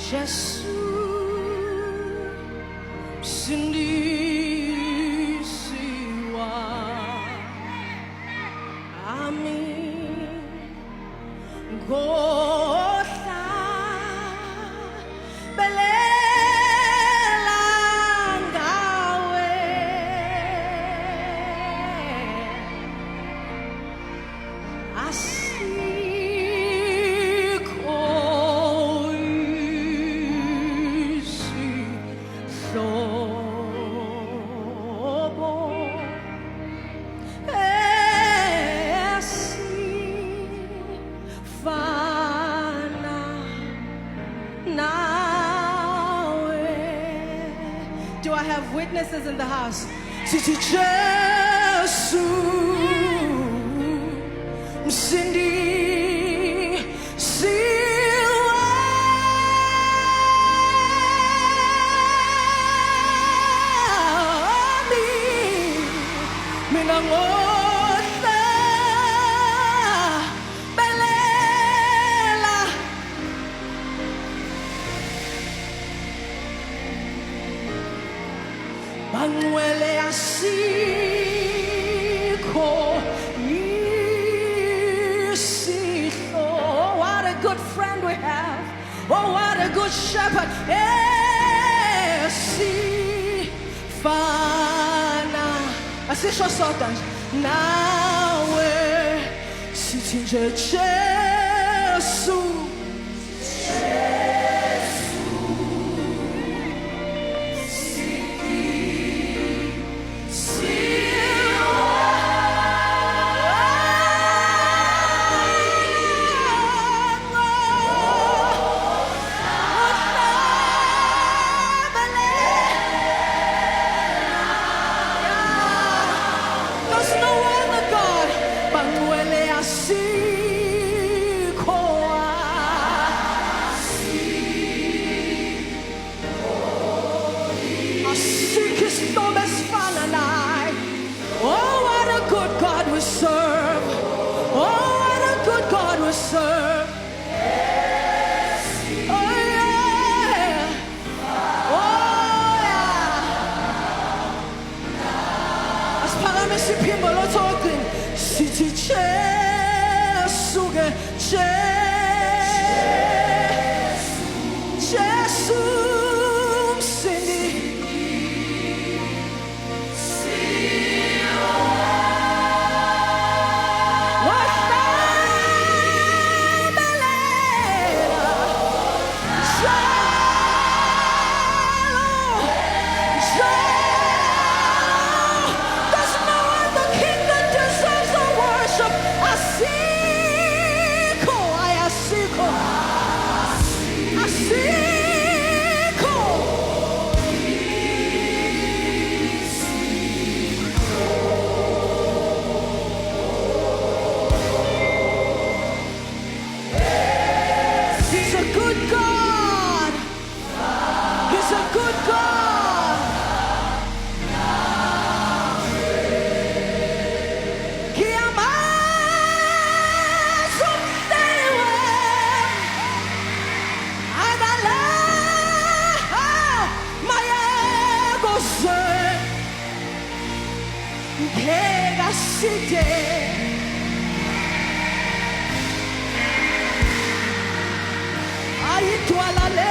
Jesus sindisiwa amin ngohla belela ngawe Do I have witnesses in the house? Sithi Jesu msindisiwa mina ngohla belela Manuele asikho isihlo. Oh, what a good friend we have. Oh, what a good shepherd. Esifana asisho sodwa nawe sithi nje Jesu serve. Oh, what a good God we serve. Oh, yeah. Oh, yeah. Asparame siphimbo lothogcini sithi Jesu ke Jesu msindi Ayitwala le